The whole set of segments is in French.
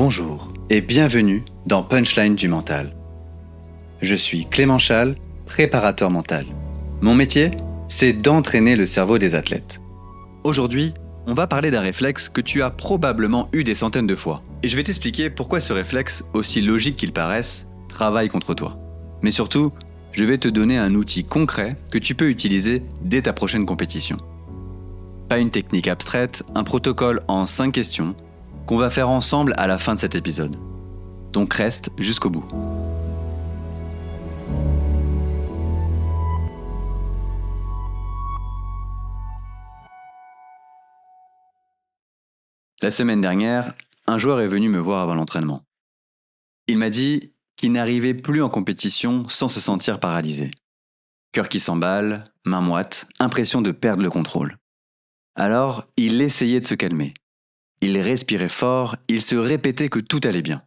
Bonjour et bienvenue dans Punchline du mental. Je suis Clément Chal, préparateur mental. Mon métier, c'est d'entraîner le cerveau des athlètes. Aujourd'hui, on va parler d'un réflexe que tu as probablement eu des centaines de fois. Et je vais t'expliquer pourquoi ce réflexe, aussi logique qu'il paraisse, travaille contre toi. Mais surtout, je vais te donner un outil concret que tu peux utiliser dès ta prochaine compétition. Pas une technique abstraite, un protocole en 5 questions qu'on va faire ensemble à la fin de cet épisode. Donc reste jusqu'au bout. La semaine dernière, un joueur est venu me voir avant l'entraînement. Il m'a dit qu'il n'arrivait plus en compétition sans se sentir paralysé. Cœur qui s'emballe, main moite, impression de perdre le contrôle. Alors, il essayait de se calmer. Il respirait fort, il se répétait que tout allait bien.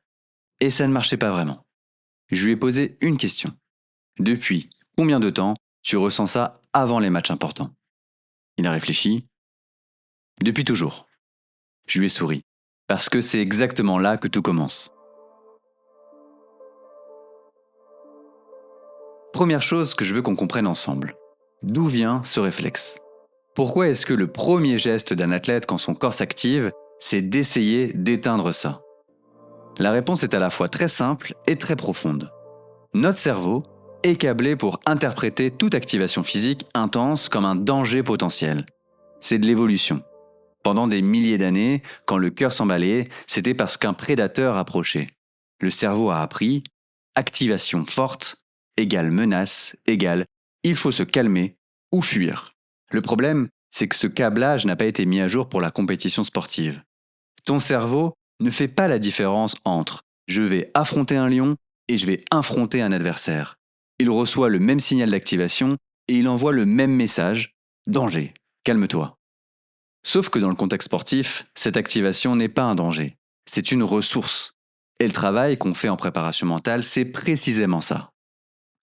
Et ça ne marchait pas vraiment. Je lui ai posé une question. Depuis combien de temps tu ressens ça avant les matchs importants? Il a réfléchi. Depuis toujours. Je lui ai souri. Parce que c'est exactement là que tout commence. Première chose que je veux qu'on comprenne ensemble. D'où vient ce réflexe? Pourquoi est-ce que le premier geste d'un athlète quand son corps s'active, c'est d'essayer d'éteindre ça? La réponse est à la fois très simple et très profonde. Notre cerveau est câblé pour interpréter toute activation physique intense comme un danger potentiel. C'est de l'évolution. Pendant des milliers d'années, quand le cœur s'emballait, c'était parce qu'un prédateur approchait. Le cerveau a appris activation forte égale menace égale il faut se calmer ou fuir. Le problème, c'est que ce câblage n'a pas été mis à jour pour la compétition sportive. Ton cerveau ne fait pas la différence entre je vais affronter un lion et je vais affronter un adversaire. Il reçoit le même signal d'activation et il envoie le même message danger, calme-toi. Sauf que dans le contexte sportif, cette activation n'est pas un danger, c'est une ressource. Et le travail qu'on fait en préparation mentale, c'est précisément ça.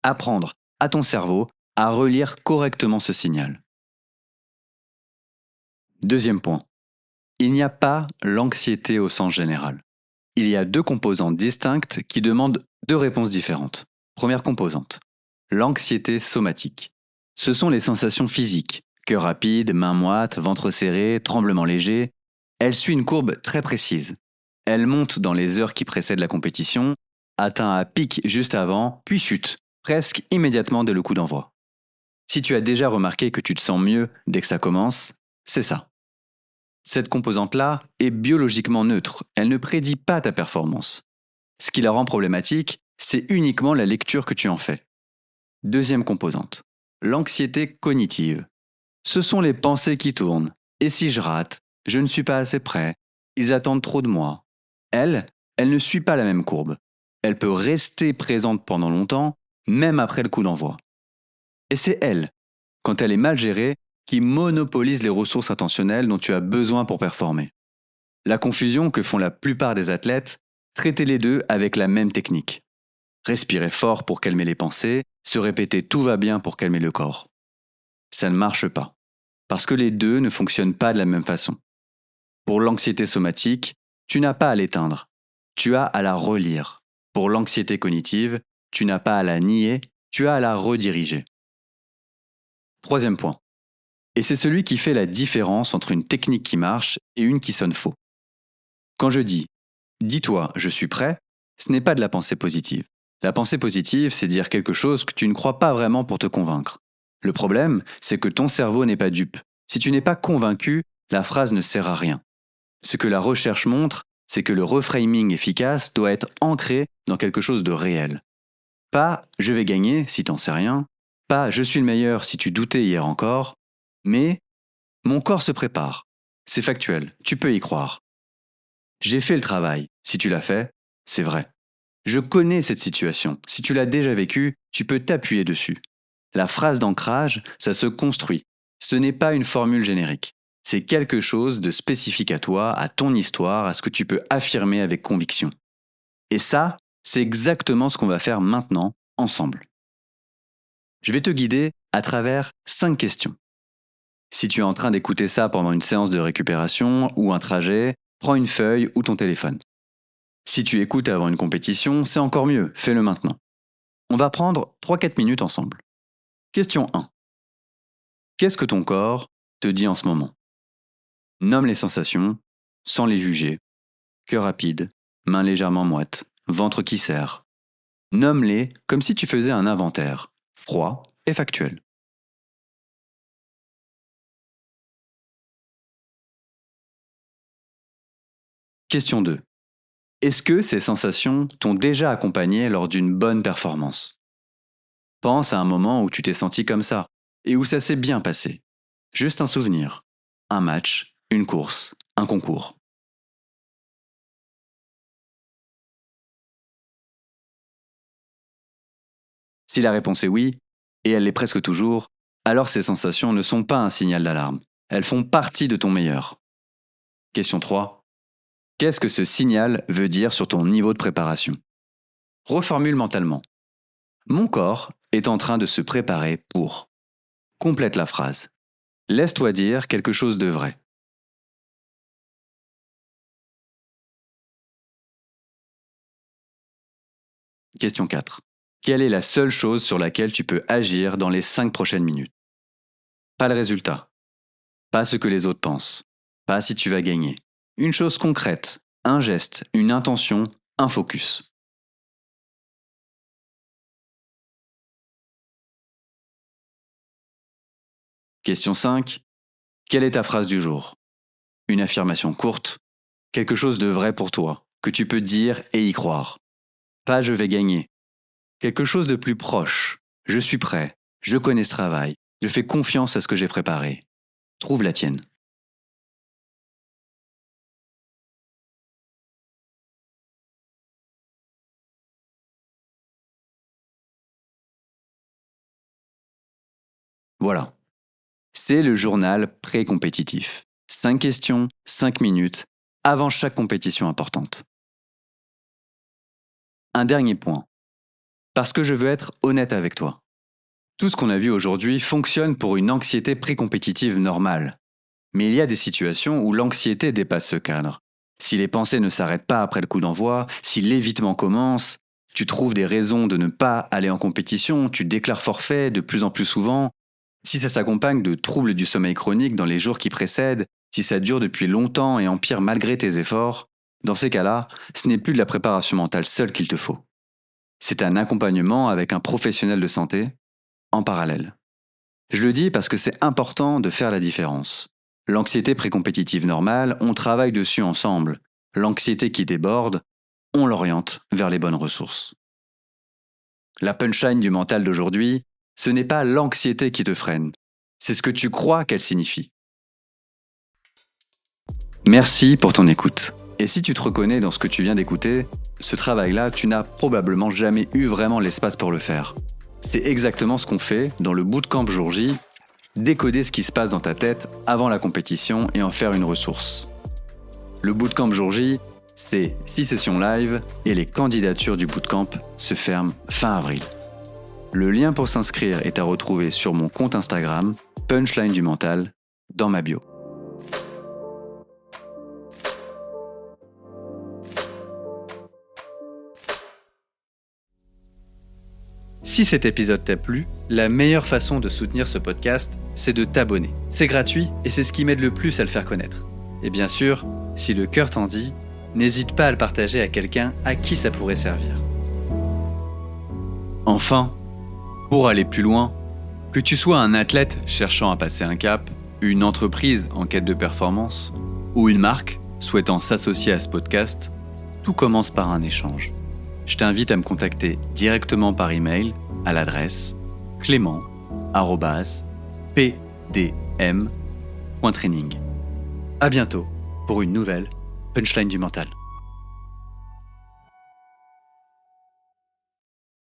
Apprendre à ton cerveau à relire correctement ce signal. Deuxième point. Il n'y a pas l'anxiété au sens général. Il y a deux composantes distinctes qui demandent deux réponses différentes. Première composante, l'anxiété somatique. Ce sont les sensations physiques, cœur rapide, main moite, ventre serré, tremblement léger. Elle suit une courbe très précise. Elle monte dans les heures qui précèdent la compétition, atteint un pic juste avant, puis chute, presque immédiatement dès le coup d'envoi. Si tu as déjà remarqué que tu te sens mieux dès que ça commence, c'est ça. Cette composante-là est biologiquement neutre, elle ne prédit pas ta performance. Ce qui la rend problématique, c'est uniquement la lecture que tu en fais. Deuxième composante, l'anxiété cognitive. Ce sont les pensées qui tournent. Et si je rate? Je ne suis pas assez prêt. Ils attendent trop de moi. Elle ne suit pas la même courbe. Elle peut rester présente pendant longtemps, même après le coup d'envoi. Et c'est elle, quand elle est mal gérée, qui monopolise les ressources attentionnelles dont tu as besoin pour performer. La confusion que font la plupart des athlètes, traiter les deux avec la même technique. Respirer fort pour calmer les pensées, se répéter tout va bien pour calmer le corps. Ça ne marche pas, parce que les deux ne fonctionnent pas de la même façon. Pour l'anxiété somatique, tu n'as pas à l'éteindre, tu as à la relire. Pour l'anxiété cognitive, tu n'as pas à la nier, tu as à la rediriger. Troisième point. Et c'est celui qui fait la différence entre une technique qui marche et une qui sonne faux. Quand je dis « dis-toi, je suis prêt », ce n'est pas de la pensée positive. La pensée positive, c'est dire quelque chose que tu ne crois pas vraiment pour te convaincre. Le problème, c'est que ton cerveau n'est pas dupe. Si tu n'es pas convaincu, la phrase ne sert à rien. Ce que la recherche montre, c'est que le reframing efficace doit être ancré dans quelque chose de réel. Pas « je vais gagner » si t'en sais rien, pas « je suis le meilleur » si tu doutais hier encore, mais « mon corps se prépare ». C'est factuel, tu peux y croire. J'ai fait le travail, si tu l'as fait, c'est vrai. Je connais cette situation, si tu l'as déjà vécue, tu peux t'appuyer dessus. La phrase d'ancrage, ça se construit. Ce n'est pas une formule générique. C'est quelque chose de spécifique à toi, à ton histoire, à ce que tu peux affirmer avec conviction. Et ça, c'est exactement ce qu'on va faire maintenant, ensemble. Je vais te guider à travers 5 questions. Si tu es en train d'écouter ça pendant une séance de récupération ou un trajet, prends une feuille ou ton téléphone. Si tu écoutes avant une compétition, c'est encore mieux, fais-le maintenant. On va prendre 3-4 minutes ensemble. Question 1. Qu'est-ce que ton corps te dit en ce moment? Nomme les sensations, sans les juger. Cœur rapide, mains légèrement moites, ventre qui serre. Nomme-les comme si tu faisais un inventaire, froid et factuel. Question 2. Est-ce que ces sensations t'ont déjà accompagné lors d'une bonne performance? Pense à un moment où tu t'es senti comme ça et où ça s'est bien passé. Juste un souvenir. Un match, une course, un concours. Si la réponse est oui, et elle l'est presque toujours, alors ces sensations ne sont pas un signal d'alarme. Elles font partie de ton meilleur. Question 3. Qu'est-ce que ce signal veut dire sur ton niveau de préparation? Reformule mentalement. Mon corps est en train de se préparer pour. Complète la phrase. Laisse-toi dire quelque chose de vrai. Question 4. Quelle est la seule chose sur laquelle tu peux agir dans les 5 prochaines minutes? Pas le résultat, pas ce que les autres pensent, pas si tu vas gagner. Une chose concrète, un geste, une intention, un focus. Question 5. Quelle est ta phrase du jour? Une affirmation courte, quelque chose de vrai pour toi, que tu peux dire et y croire. Pas je vais gagner. Quelque chose de plus proche. Je suis prêt, je connais ce travail, je fais confiance à ce que j'ai préparé. Trouve la tienne. Voilà. C'est le journal pré-compétitif. 5 questions, 5 minutes, avant chaque compétition importante. Un dernier point, parce que je veux être honnête avec toi. Tout ce qu'on a vu aujourd'hui fonctionne pour une anxiété pré-compétitive normale. Mais il y a des situations où l'anxiété dépasse ce cadre. Si les pensées ne s'arrêtent pas après le coup d'envoi, si l'évitement commence, tu trouves des raisons de ne pas aller en compétition, tu déclares forfait de plus en plus souvent, si ça s'accompagne de troubles du sommeil chronique dans les jours qui précèdent, si ça dure depuis longtemps et empire malgré tes efforts, dans ces cas-là, ce n'est plus de la préparation mentale seule qu'il te faut. C'est un accompagnement avec un professionnel de santé en parallèle. Je le dis parce que c'est important de faire la différence. L'anxiété précompétitive normale, on travaille dessus ensemble. L'anxiété qui déborde, on l'oriente vers les bonnes ressources. La punchline du mental d'aujourd'hui, ce n'est pas l'anxiété qui te freine, c'est ce que tu crois qu'elle signifie. Merci pour ton écoute. Et si tu te reconnais dans ce que tu viens d'écouter, ce travail-là, tu n'as probablement jamais eu vraiment l'espace pour le faire. C'est exactement ce qu'on fait dans le bootcamp jour J, décoder ce qui se passe dans ta tête avant la compétition et en faire une ressource. Le bootcamp jour J, c'est 6 sessions live et les candidatures du bootcamp se ferment fin avril. Le lien pour s'inscrire est à retrouver sur mon compte Instagram, Punchline du Mental, dans ma bio. Si cet épisode t'a plu, la meilleure façon de soutenir ce podcast, c'est de t'abonner. C'est gratuit et c'est ce qui m'aide le plus à le faire connaître. Et bien sûr, si le cœur t'en dit, n'hésite pas à le partager à quelqu'un à qui ça pourrait servir. Enfin, pour aller plus loin, que tu sois un athlète cherchant à passer un cap, une entreprise en quête de performance, ou une marque souhaitant s'associer à ce podcast, tout commence par un échange. Je t'invite à me contacter directement par email à l'adresse clément@pdm.training. À bientôt pour une nouvelle Punchline du Mental.